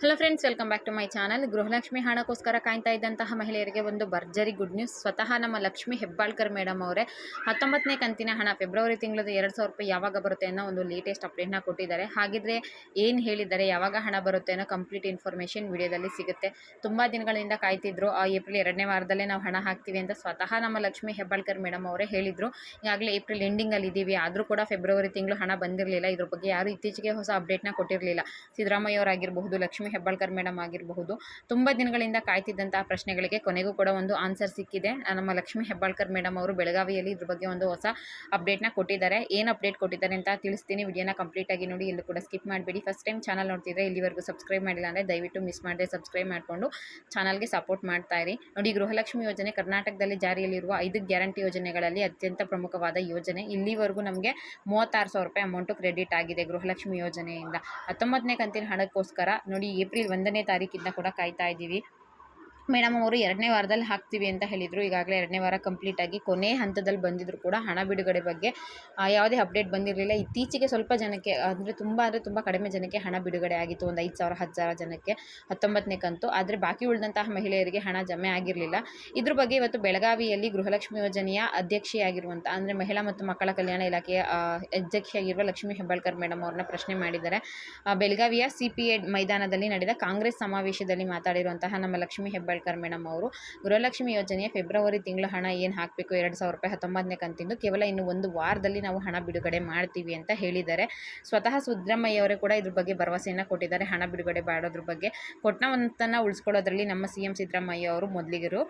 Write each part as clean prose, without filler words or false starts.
Hello friends, welcome back to my channel. Gruhalakshmi ಹಣಕ್ಕೋಸ್ಕರ ಕಾಯ್ತಾ ಇದ್ದಂತಹ ಮಹಿಳೆಯರಿಗೆ ಒಂದು ಭರ್ಜರಿ ಗುಡ್ ನ್ಯೂಸ್. ಸ್ವತಃ ನಮ್ಮ ಲಕ್ಷ್ಮಿ ಹೆಬ್ಬಾಳ್ಕರ್ ಮೇಡಮ್ ಅವರೇ 19ನೇ ಕಂತಿನ ಹಣ ಫೆಬ್ರವರಿ ತಿಂಗಳದ 2,000 ರೂಪಾಯಿ ಯಾವಾಗ ಬರುತ್ತೆ ಅನ್ನೋ ಒಂದು ಲೇಟೆಸ್ಟ್ ಅಪ್ಡೇಟ್ನ ಕೊಟ್ಟಿದ್ದಾರೆ. ಹಾಗಿದ್ರೆ ಏನು ಹೇಳಿದ್ದಾರೆ, ಯಾವಾಗ ಹಣ ಬರುತ್ತೆ ಅನ್ನೋ ಕಂಪ್ಲೀಟ್ ಇನ್ಫಾರ್ಮೇಷನ್ ವಿಡಿಯೋದಲ್ಲಿ ಸಿಗುತ್ತೆ. ತುಂಬ ದಿನಗಳಿಂದ ಕಾಯ್ತಿದ್ರು, ಏಪ್ರಿಲ್ 2ನೇ ವಾರದಲ್ಲೇ ನಾವು ಹಣ ಹಾಕ್ತೀವಿ ಅಂತ ಸ್ವತಃ ನಮ್ಮ ಲಕ್ಷ್ಮಿ ಹೆಬ್ಬಾಳ್ಕರ್ ಮೇಡಮ್ ಅವರೇ ಹೇಳಿದರು. ಈಗಾಗಲೇ ಏಪ್ರಿಲ್ ಎಂಡಿಂಗಲ್ಲಿ ಇದ್ದೀವಿ, ಆದರೂ ಕೂಡ ಫೆಬ್ರವರಿ ತಿಂಗಳು ಹಣ ಬಂದಿರಲಿಲ್ಲ. ಇದ್ರ ಬಗ್ಗೆ ಯಾರು ಇತ್ತೀಚೆಗೆ ಹೊಸ ಅಪ್ಡೇಟ್ನ ಕೊಟ್ಟಿರಲಿಲ್ಲ. ಸಿದ್ದರಾಮಯ್ಯ ಅವರಾಗಿರಬಹುದು, ಲಕ್ಷ್ಮಿ ಹೆಬ್ಬಾಳ್ಕರ್ ಮೇಡಮ್ ಆಗಿರಬಹುದು, ತುಂಬ ದಿನಗಳಿಂದ ಕಾಯ್ತಿದ್ದಂತಹ ಪ್ರಶ್ನೆಗಳಿಗೆ ಕೊನೆಗೂ ಕೂಡ ಒಂದು ಆನ್ಸರ್ ಸಿಕ್ಕಿದೆ. ನಮ್ಮ ಲಕ್ಷ್ಮಿ ಹೆಬ್ಬಾಳ್ಕರ್ ಮೇಡಮ್ ಅವರು ಬೆಳಗಾವಿಯಲ್ಲಿ ಇದ್ರ ಬಗ್ಗೆ ಒಂದು ಹೊಸ ಅಪ್ಡೇಟ್ನ ಕೊಟ್ಟಿದ್ದಾರೆ. ಏನು ಅಪ್ಡೇಟ್ ಕೊಟ್ಟಿದ್ದಾರೆ ಅಂತ ತಿಳಿಸ್ತೀನಿ. ವಿಡಿಯೋನ ಕಂಪ್ಲೀಟ್ ಆಗಿ ನೋಡಿ, ಎಲ್ಲೂ ಕೂಡ ಸ್ಕಿಪ್ ಮಾಡಬೇಡಿ. ಫಸ್ಟ್ ಟೈಮ್ ಚಾನಲ್ ನೋಡ್ತಿದ್ರೆ ಇಲ್ಲಿವರೆಗೂ ಸಬ್ಸ್ಕ್ರೈಬ್ ಮಾಡಿಲ್ಲ ಅಂದರೆ ದಯವಿಟ್ಟು ಮಿಸ್ ಮಾಡದೆ ಸಬ್ಸ್ಕ್ರೈಬ್ ಮಾಡಿಕೊಂಡು ಚಾನಲ್ಗೆ ಸಪೋರ್ಟ್ ಮಾಡ್ತಾ ಇರಿ. ನೋಡಿ, ಗೃಹಲಕ್ಷ್ಮಿ ಯೋಜನೆ ಕರ್ನಾಟಕದಲ್ಲಿ ಜಾರಿಯಲ್ಲಿರುವ 5 ಗ್ಯಾರಂಟಿ ಯೋಜನೆಗಳಲ್ಲಿ ಅತ್ಯಂತ ಪ್ರಮುಖವಾದ ಯೋಜನೆ. ಇಲ್ಲಿವರೆಗೂ ನಮಗೆ 36,000 ರೂಪಾಯಿ ಅಮೌಂಟು ಕ್ರೆಡಿಟ್ ಆಗಿದೆ ಗೃಹಲಕ್ಷ್ಮಿ ಯೋಜನೆಯಿಂದ. 19ನೇ ಕಂತಿನ ಹಣಕ್ಕೋಸ್ಕರ ನೋಡಿ ಏಪ್ರಿಲ್ 1ನೇ ತಾರೀಕಿಂದ ಕೂಡ ಕಾಯ್ತಾ ಇದ್ದೀವಿ. ಮೇಡಮ್ ಅವರು 2ನೇ ವಾರದಲ್ಲಿ ಹಾಕ್ತೀವಿ ಅಂತ ಹೇಳಿದರು. ಈಗಾಗಲೇ 2ನೇ ವಾರ ಕಂಪ್ಲೀಟ್ ಆಗಿ ಕೊನೆ ಹಂತದಲ್ಲಿ ಬಂದಿದ್ರು ಕೂಡ ಹಣ ಬಿಡುಗಡೆ ಬಗ್ಗೆ ಯಾವುದೇ ಅಪ್ಡೇಟ್ ಬಂದಿರಲಿಲ್ಲ. ಇತ್ತೀಚೆಗೆ ಸ್ವಲ್ಪ ಜನಕ್ಕೆ ಅಂದರೆ ತುಂಬ ಕಡಿಮೆ ಜನಕ್ಕೆ ಹಣ ಬಿಡುಗಡೆ ಆಗಿತ್ತು. ಒಂದು 5,000 10,000 ಜನಕ್ಕೆ 19ನೇ ಕಂತು. ಆದರೆ ಬಾಕಿ ಉಳಿದಂತಹ ಮಹಿಳೆಯರಿಗೆ ಹಣ ಜಮೆ ಆಗಿರಲಿಲ್ಲ. ಇದ್ರ ಬಗ್ಗೆ ಇವತ್ತು ಬೆಳಗಾವಿಯಲ್ಲಿ ಗೃಹಲಕ್ಷ್ಮಿ ಯೋಜನೆಯ ಅಧ್ಯಕ್ಷೆಯಾಗಿರುವಂಥ ಅಂದರೆ ಮಹಿಳಾ ಮತ್ತು ಮಕ್ಕಳ ಕಲ್ಯಾಣ ಇಲಾಖೆಯ ಅಧ್ಯಕ್ಷೆಯಾಗಿರುವ ಲಕ್ಷ್ಮಿ ಹೆಬ್ಬಾಳ್ಕರ್ ಮೇಡಮ್ ಅವ್ರನ್ನ ಪ್ರಶ್ನೆ ಮಾಡಿದ್ದಾರೆ. ಬೆಳಗಾವಿಯ CPA ಮೈದಾನದಲ್ಲಿ ನಡೆದ ಕಾಂಗ್ರೆಸ್ ಸಮಾವೇಶದಲ್ಲಿ ಮಾತಾಡಿರುವಂತಹ ನಮ್ಮ ಲಕ್ಷ್ಮಿ ಹೆಬ್ಬಾಳ್ಕರ್ ಮೇಡಮ್ ಅವರು ಗೃಹಲಕ್ಷ್ಮಿ ಯೋಜನೆಯ ಫೆಬ್ರವರಿ ತಿಂಗಳು ಹಣ ಏನು ಹಾಕಬೇಕು 2,000 ರೂಪಾಯಿ 19ನೇ ಕಂತಿಂದು ಕೇವಲ ಇನ್ನು ಒಂದು ವಾರದಲ್ಲಿ ನಾವು ಹಣ ಬಿಡುಗಡೆ ಮಾಡ್ತೀವಿ ಅಂತ ಹೇಳಿದ್ದಾರೆ. ಸ್ವತಃ ಸಿದ್ದರಾಮಯ್ಯ ಅವರೇ ಕೂಡ ಇದ್ರ ಬಗ್ಗೆ ಭರವಸೆಯನ್ನು ಕೊಟ್ಟಿದ್ದಾರೆ. ಹಣ ಬಿಡುಗಡೆ ಮಾಡೋದ್ರ ಬಗ್ಗೆ ಕೊಟ್ಟವಂತನ್ನು ಉಳಿಸ್ಕೊಳ್ಳೋದ್ರಲ್ಲಿ ನಮ್ಮ CM ಸಿದ್ದರಾಮಯ್ಯ ಅವರು ಮೊದಲಿಗರು.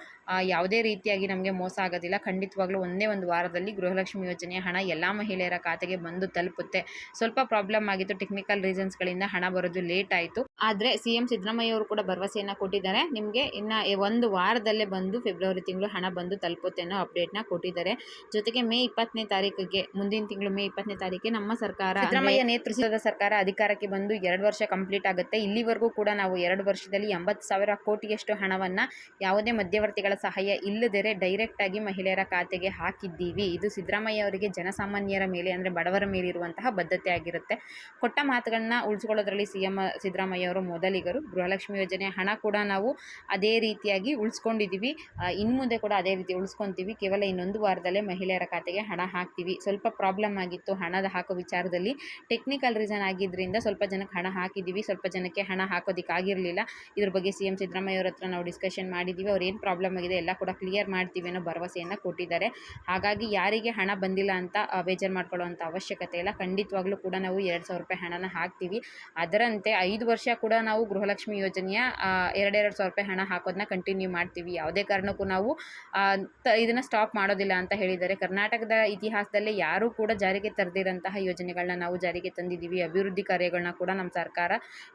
ಯಾವುದೇ ರೀತಿಯಾಗಿ ನಮಗೆ ಮೋಸ ಆಗೋದಿಲ್ಲ. ಖಂಡಿತವಾಗ್ಲೂ ಒಂದೇ ಒಂದು ವಾರದಲ್ಲಿ ಗೃಹಲಕ್ಷ್ಮಿ ಯೋಜನೆಯ ಹಣ ಎಲ್ಲ ಮಹಿಳೆಯರ ಖಾತೆಗೆ ಬಂದು ತಲುಪುತ್ತೆ. ಸ್ವಲ್ಪ ಪ್ರಾಬ್ಲಮ್ ಆಗಿತ್ತು, ಟೆಕ್ನಿಕಲ್ ರೀಸನ್ಸ್ಗಳಿಂದ ಹಣ ಬರೋದು ಲೇಟ್ ಆಯಿತು. ಆದರೆ CM ಸಿದ್ದರಾಮಯ್ಯ ಅವರು ಕೂಡ ಭರವಸೆಯನ್ನು ಕೊಟ್ಟಿದ್ದಾರೆ. ನಿಮಗೆ ಇನ್ನು ಒಂದು ವಾರದಲ್ಲೇ ಬಂದು ಫೆಬ್ರವರಿ ತಿಂಗಳು ಹಣ ಬಂದು ತಲುಪುತ್ತೆ ಅನ್ನೋ ಅಪ್ಡೇಟ್ನ ಕೊಟ್ಟಿದ್ದಾರೆ. ಜೊತೆಗೆ ಮೇ 20ನೇ ತಾರೀಕಿಗೆ, ಮುಂದಿನ ತಿಂಗಳು ಮೇ 20ನೇ ತಾರೀಕಿಗೆ ನಮ್ಮ ಸರ್ಕಾರ, ಸಿದ್ದರಾಮಯ್ಯ ನೇತೃತ್ವದ ಸರ್ಕಾರ ಅಧಿಕಾರಕ್ಕೆ ಬಂದು 2 ವರ್ಷ ಕಂಪ್ಲೀಟ್ ಆಗುತ್ತೆ. ಇಲ್ಲಿವರೆಗೂ ಕೂಡ ನಾವು 2 ವರ್ಷದಲ್ಲಿ 80,000 ಕೋಟಿಯಷ್ಟು ಹಣವನ್ನು ಯಾವುದೇ ಮಧ್ಯವರ್ತಿಗಳ ಸಹಾಯ ಇಲ್ಲದೇ ಡೈರೆಕ್ಟಾಗಿ ಮಹಿಳೆಯರ ಖಾತೆಗೆ ಹಾಕಿದ್ದೀವಿ. ಇದು ಸಿದ್ದರಾಮಯ್ಯ ಅವರಿಗೆ ಜನಸಾಮಾನ್ಯರ ಮೇಲೆ ಅಂದರೆ ಬಡವರ ಮೇಲೆ ಇರುವಂತಹ ಬದ್ಧತೆ ಆಗಿರುತ್ತೆ. ಕೊಟ್ಟ ಮಾತುಗಳನ್ನ ಉಳಿಸ್ಕೊಳ್ಳೋದ್ರಲ್ಲಿ CM ಸಿದ್ದರಾಮಯ್ಯ ಅವರು ಮೊದಲಿಗರು. ಗೃಹಲಕ್ಷ್ಮಿ ಯೋಜನೆ ಹಣ ಕೂಡ ನಾವು ಅದೇ ರೀತಿಯಾಗಿ ಉಳಿಸ್ಕೊಂಡಿದ್ದೀವಿ. ಇನ್ನು ಮುಂದೆ ಕೂಡ ಅದೇ ರೀತಿ ಉಳಿಸ್ಕೊತೀವಿ. ಕೇವಲ ಇನ್ನೊಂದು ವಾರದಲ್ಲೇ ಮಹಿಳೆಯರ ಖಾತೆಗೆ ಹಣ ಹಾಕ್ತೀವಿ. ಸ್ವಲ್ಪ ಪ್ರಾಬ್ಲಮ್ ಆಗಿತ್ತು ಹಣದ ಹಾಕೋ ವಿಚಾರದಲ್ಲಿ, ಟೆಕ್ನಿಕಲ್ ರೀಸನ್ ಆಗಿದ್ದರಿಂದ ಸ್ವಲ್ಪ ಜನಕ್ಕೆ ಹಣ ಹಾಕಿದ್ದೀವಿ, ಸ್ವಲ್ಪ ಜನಕ್ಕೆ ಹಣ ಹಾಕೋದಕ್ಕಾಗಿರಲಿಲ್ಲ. ಇದ್ರ ಬಗ್ಗೆ CM ಸಿದ್ದರಾಮಯ್ಯ ಅವ್ರ ಹತ್ರ ನಾವು ಡಿಸ್ಕಷನ್ ಮಾಡಿದ್ದೀವಿ. ಅವ್ರು ಏನು ಪ್ರಾಬ್ಲಮ್ ಆಗಿದೆ ಎಲ್ಲ ಕೂಡ ಕ್ಲಿಯರ್ ಮಾಡ್ತೀವಿ ಅನ್ನೋ ಭರವಸೆಯನ್ನು ಕೊಟ್ಟಿದ್ದಾರೆ. ಹಾಗಾಗಿ ಯಾರಿಗೆ ಹಣ ಬಂದಿಲ್ಲ ಅಂತ ಬೇಜಾರು ಮಾಡ್ಕೊಳ್ಳೋವಂಥ ಅವಶ್ಯಕತೆ ಇಲ್ಲ. ಖಂಡಿತವಾಗ್ಲೂ ಕೂಡ ನಾವು 2,000 ರೂಪಾಯಿ ಹಣನ ಹಾಕ್ತೀವಿ. ಅದರಂತೆ 5 ವರ್ಷ ಕೂಡ ನಾವು ಗೃಹಲಕ್ಷ್ಮಿ ಯೋಜನೆಯ 2,000 ರೂಪಾಯಿ ಹಣ ಹಾಕೋದನ್ನ ಕಂಟಿನ್ಯೂ ಮಾಡ್ತೀವಿ. ಯಾವುದೇ ಕಾರಣಕ್ಕೂ ನಾವು ಇದನ್ನು ಸ್ಟಾಪ್ ಮಾಡೋದಿಲ್ಲ ಅಂತ ಹೇಳಿದ್ದಾರೆ. ಕರ್ನಾಟಕದ ಇತಿಹಾಸದಲ್ಲೇ ಯಾರೂ ಕೂಡ ಜಾರಿಗೆ ತರದಿರೋಂತಹ ಯೋಜನೆಗಳನ್ನ ನಾವು ಜಾರಿಗೆ ತಂದಿದ್ದೀವಿ. ಅಭಿವೃದ್ಧಿ ಕಾರ್ಯಗಳನ್ನ ಕೂಡ ನಮ್ಮ ಸರ್ಕಾರ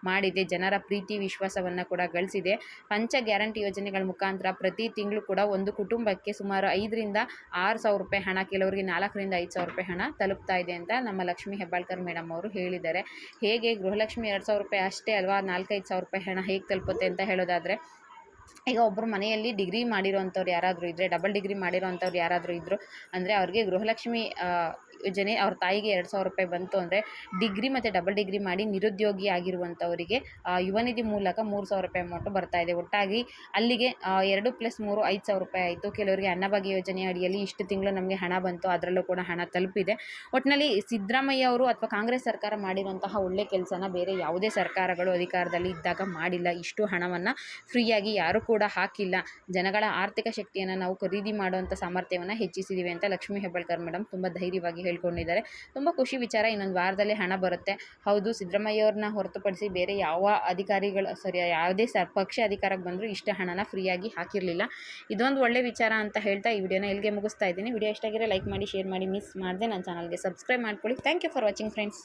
ಮಾಡಿದೆ. ಜನರ ಪ್ರೀತಿ ವಿಶ್ವಾಸವನ್ನು ಕೂಡ ಗಳಿಸಿದೆ. ಪಂಚ ಗ್ಯಾರಂಟಿ ಯೋಜನೆಗಳ ಮುಖಾಂತರ ಪ್ರತಿ ತಿಂಗಳು ಕೂಡ ಒಂದು ಕುಟುಂಬಕ್ಕೆ ಸುಮಾರು 5,000ರಿಂದ 6,000 ರೂಪಾಯಿ ಹಣ, ಕೆಲವರಿಗೆ 4,000ರಿಂದ 5,000 ರೂಪಾಯಿ ಹಣ ತಲುಪ್ತಾ ಇದೆ ಅಂತ ನಮ್ಮ ಲಕ್ಷ್ಮಿ ಹೆಬ್ಬಾಳ್ಕರ್ ಮೇಡಮ್ ಅವರು ಹೇಳಿದ್ದಾರೆ. ಹೇಗೆ ಗೃಹಲಕ್ಷ್ಮಿ 2,000 ರೂಪಾಯಿ ಅಷ್ಟೇ ಅಲ್ವಾ, 4,000-5,000 ರೂಪಾಯಿ ಹಣ ಹೇಗೆ ತಲುಪುತ್ತೆ ಅಂತ ಹೇಳೋದಾದರೆ, ಈಗ ಒಬ್ಬರು ಮನೆಯಲ್ಲಿ ಡಿಗ್ರಿ ಮಾಡಿರೋವಂಥವ್ರು ಯಾರಾದರೂ ಇದ್ದರೆ, ಡಬಲ್ ಡಿಗ್ರಿ ಮಾಡಿರೋವಂಥವ್ರು ಯಾರಾದರೂ ಇದ್ದರು ಅಂದರೆ ಅವ್ರಿಗೆ ಗೃಹಲಕ್ಷ್ಮಿ ಯೋಜನೆ ಅವ್ರ ತಾಯಿಗೆ 2,000 ರೂಪಾಯಿ ಬಂತು ಅಂದರೆ, ಡಿಗ್ರಿ ಮತ್ತು ಡಬಲ್ ಡಿಗ್ರಿ ಮಾಡಿ ನಿರುದ್ಯೋಗಿ ಆಗಿರುವಂಥವರಿಗೆ ಯುವನಿಧಿ ಮೂಲಕ 3,000 ರೂಪಾಯಿ ಅಮೌಂಟು ಬರ್ತಾಯಿದೆ. ಒಟ್ಟಾಗಿ ಅಲ್ಲಿಗೆ 2 + 3 5,000 ರೂಪಾಯಿ ಆಯಿತು. ಕೆಲವರಿಗೆ ಅನ್ನಭಾಗ್ಯ ಯೋಜನೆ ಅಡಿಯಲ್ಲಿ ಇಷ್ಟು ತಿಂಗಳು ನಮಗೆ ಹಣ ಬಂತು, ಅದರಲ್ಲೂ ಕೂಡ ಹಣ ತಲುಪಿದೆ. ಒಟ್ಟಿನಲ್ಲಿ ಸಿದ್ದರಾಮಯ್ಯ ಅವರು ಅಥವಾ ಕಾಂಗ್ರೆಸ್ ಸರ್ಕಾರ ಮಾಡಿರುವಂತಹ ಒಳ್ಳೆ ಕೆಲಸನ ಬೇರೆ ಯಾವುದೇ ಸರ್ಕಾರಗಳು ಅಧಿಕಾರದಲ್ಲಿ ಇದ್ದಾಗ ಮಾಡಿಲ್ಲ. ಇಷ್ಟು ಹಣವನ್ನು ಫ್ರೀಯಾಗಿ ಯಾರೂ ಕೂಡ ಹಾಕಿಲ್ಲ. ಜನಗಳ ಆರ್ಥಿಕ ಶಕ್ತಿಯನ್ನು ನಾವು ಖರೀದಿ ಮಾಡುವಂಥ ಸಾಮರ್ಥ್ಯವನ್ನು ಹೆಚ್ಚಿಸಿದ್ದೀವಿ ಅಂತ ಲಕ್ಷ್ಮಿ ಹೆಬ್ಬಾಳ್ಕರ್ ಮೇಡಮ್ ತುಂಬ ಧೈರ್ಯವಾಗಿ ಹೇಳ್ಕೊಂಡಿದ್ದಾರೆ. ತುಂಬ ಖುಷಿ ವಿಚಾರ. ಇನ್ನೊಂದು ವಾರದಲ್ಲೇ ಹಣ ಬರುತ್ತೆ. ಹೌದು, ಸಿದ್ದರಾಮಯ್ಯ ಅವ್ರನ್ನ ಹೊರತುಪಡಿಸಿ ಬೇರೆ ಯಾವ ಅಧಿಕಾರಿಗಳು ಯಾವುದೇ ಪಕ್ಷ ಅಧಿಕಾರಕ್ಕೆ ಬಂದರೂ ಇಷ್ಟು ಹಣನ ಫ್ರೀಯಾಗಿ ಹಾಕಿರಲಿಲ್ಲ. ಇದೊಂದು ಒಳ್ಳೆ ವಿಚಾರ ಅಂತ ಹೇಳ್ತಾ ಈ ವಿಡಿಯೋನ ಇಲ್ಲಿಗೆ ಮುಗಿಸ್ತಾ ಇದ್ದೀನಿ. ವಿಡಿಯೋ ಇಷ್ಟ ಆಗಿದ್ರೆ ಲೈಕ್ ಮಾಡಿ, ಶೇರ್ ಮಾಡಿ, ಮಿಸ್ ಮಾಡದೆ ನನ್ನ ಚಾನಲ್ಗೆ ಸಬ್ಸ್ಕ್ರೈಬ್ ಮಾಡ್ಕೊಳ್ಳಿ. Thank you for watching friends.